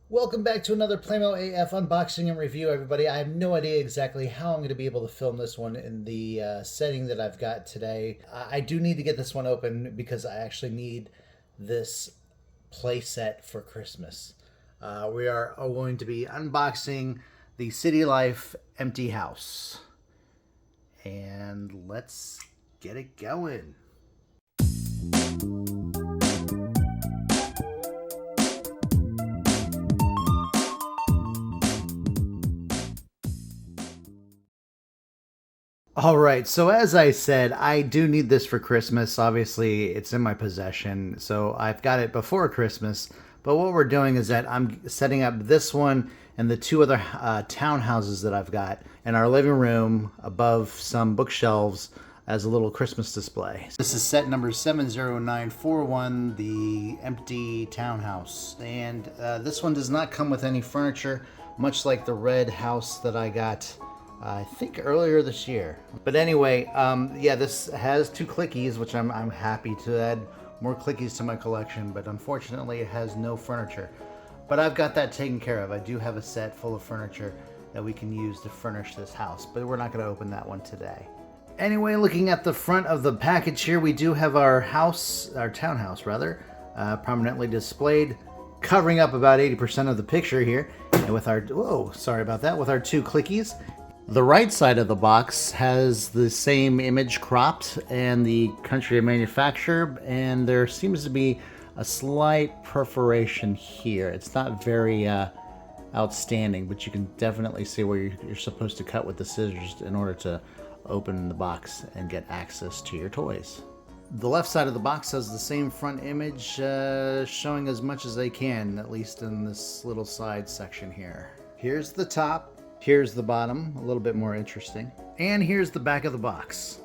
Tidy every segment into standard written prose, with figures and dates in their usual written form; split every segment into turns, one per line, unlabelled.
Welcome back to another Playmo AF unboxing and review, everybody. I have no idea exactly how I'm going to be able to film this one in the setting that I've got today. I do need to get this one open because I actually need this play set for Christmas. We are going to be unboxing the City Life Empty House. And let's get it going. All right, so as I said, I do need this for Christmas. Obviously, it's in my possession, so I've got it before Christmas. But what we're doing is that I'm setting up this one and the two other townhouses that I've got in our living room above some bookshelves as a little Christmas display. This is set number 70941, the empty townhouse. And this one does not come with any furniture, much like the red house that I got I think earlier this year. But anyway, yeah, this has two clickies, which I'm happy to add more clickies to my collection, but unfortunately it has no furniture. But I've got that taken care of. I do have a set full of furniture that we can use to furnish this house, but we're not going to open that one today. Anyway, looking at the front of the package here, we do have our house, our townhouse rather, prominently displayed, covering up about 80% of the picture here. And with our, whoa, sorry about that, with our two clickies. The right side of the box has the same image cropped and the country of manufacture, and there seems to be a slight perforation here. It's not very outstanding, but you can definitely see where you're supposed to cut with the scissors in order to open the box and get access to your toys. The left side of the box has the same front image, showing as much as they can, at least in this little side section here. Here's the top. Here's the bottom, a little bit more interesting. And here's the back of the box.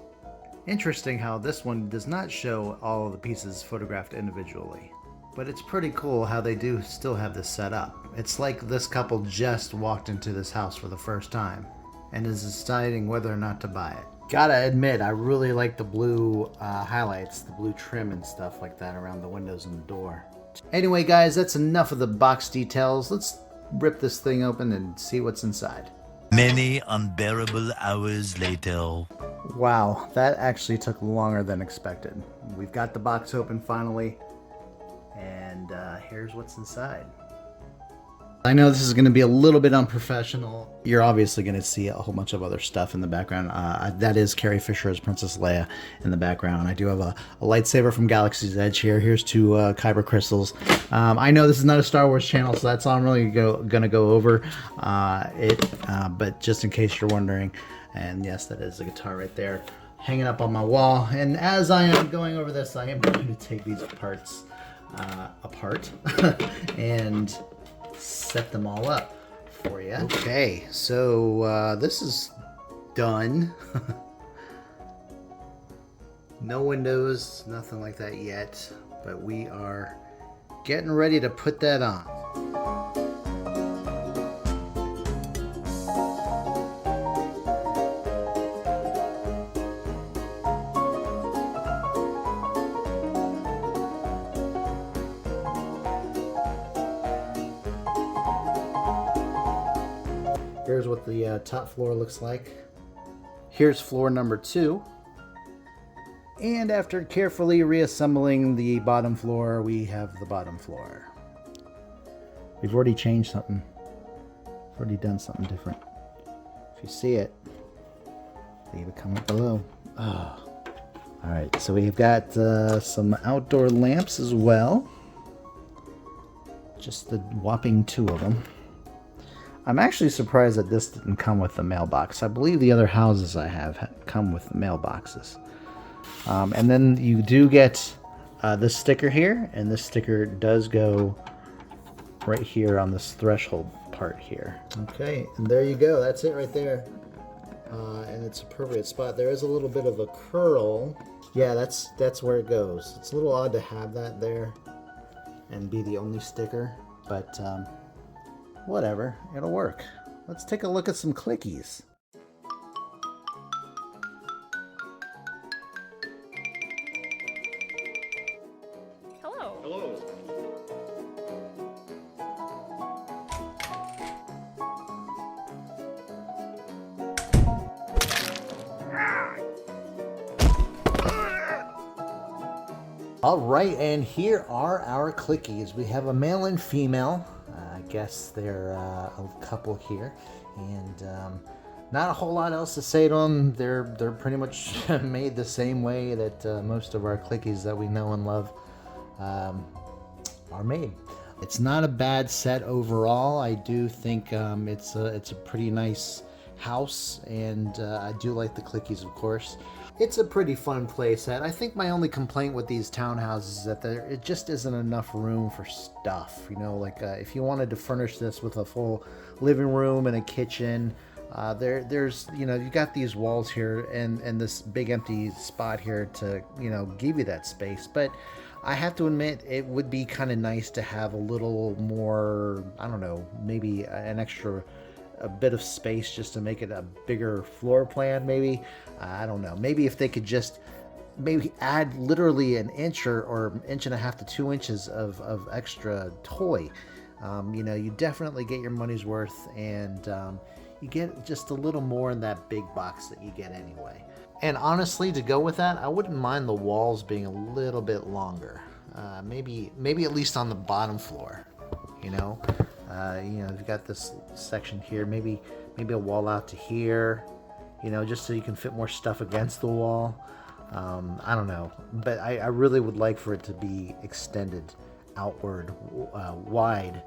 Interesting how this one does not show all of the pieces photographed individually. But it's pretty cool how they do still have this set up. It's like this couple just walked into this house for the first time and is deciding whether or not to buy it. Gotta admit, I really like the blue highlights, the blue trim and stuff like that around the windows and the door. Anyway guys, that's enough of the box details. Let's rip this thing open and see what's inside.
Many unbearable hours later.
Wow, that actually took longer than expected. We've got the box open finally, and here's what's inside. I know this is going to be a little bit unprofessional. You're obviously going to see a whole bunch of other stuff in the background. That is Carrie Fisher as Princess Leia in the background. I do have a lightsaber from Galaxy's Edge here. Here's two kyber crystals. I know this is not a Star Wars channel, so that's all I'm really going to go over. But just in case you're wondering, and yes, that is a guitar right there, hanging up on my wall. And as I am going over this, I am going to take these parts apart and set them all up for you. Okay, so this is done. No windows, nothing like that yet, but we are getting ready to put that on. Here's what the top floor looks like. Here's floor number 2. And after carefully reassembling the bottom floor, we have the bottom floor. We've already changed something. We've already done something different. If you see it, leave a comment below. Oh. Alright, so we've got some outdoor lamps as well. Just the whopping 2 of them. I'm actually surprised that this didn't come with the mailbox. I believe the other houses I have come with the mailboxes. And then you do get this sticker here, and this sticker does go right here on this threshold part here. Okay, and there you go. That's it right there. And it's a appropriate spot. There is a little bit of a curl. Yeah, that's where it goes. It's a little odd to have that there and be the only sticker, but whatever, it'll work. Let's take a look at some clickies.
Hello.
Hello.
All right, and here are our clickies. We have a male and female. I guess they're a couple here, and not a whole lot else to say to them. They're pretty much made the same way that most of our clickies that we know and love are made. It's not a bad set overall. I do think it's a pretty nice house, and I do like the clickies, of course. It's a pretty fun play set. I think my only complaint with these townhouses is that it just isn't enough room for stuff. You know, like if you wanted to furnish this with a full living room and a kitchen, there's, you know, you got these walls here and this big empty spot here to, you know, give you that space. But I have to admit, it would be kind of nice to have a little more, I don't know, maybe an extra a bit of space just to make it a bigger floor plan, maybe. I don't know. Maybe if they could just maybe add literally an inch or inch and a half to 2 inches of extra toy. You know, you definitely get your money's worth, and you get just a little more in that big box that you get anyway. And honestly, to go with that, I wouldn't mind the walls being a little bit longer. Maybe at least on the bottom floor, you know. You've got this section here, maybe a wall out to here, you know, just so you can fit more stuff against the wall. I don't know, but I really would like for it to be extended outward, wide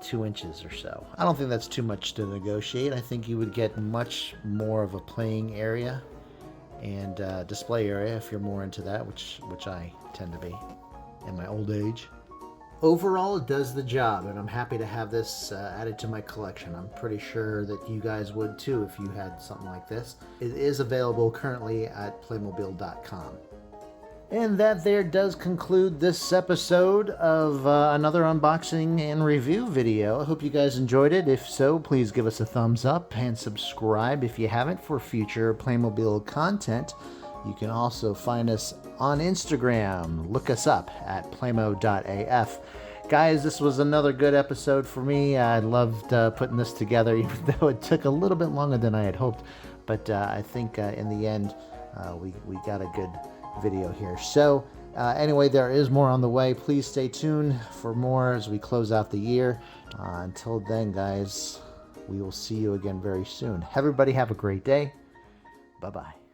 2 inches or so. I don't think that's too much to negotiate. I think you would get much more of a playing area and display area if you're more into that, which I tend to be in my old age. Overall, it does the job, and I'm happy to have this added to my collection. I'm pretty sure that you guys would too if you had something like this. It is available currently at Playmobil.com. And that there does conclude this episode of another unboxing and review video. I hope you guys enjoyed it. If so, please give us a thumbs up and subscribe if you haven't for future Playmobil content. You can also find us on Instagram. Look us up at playmo.af. Guys, this was another good episode for me. I loved putting this together, even though it took a little bit longer than I had hoped. But I think in the end, we got a good video here. So anyway, there is more on the way. Please stay tuned for more as we close out the year. Until then, guys, we will see you again very soon. Everybody have a great day. Bye-bye.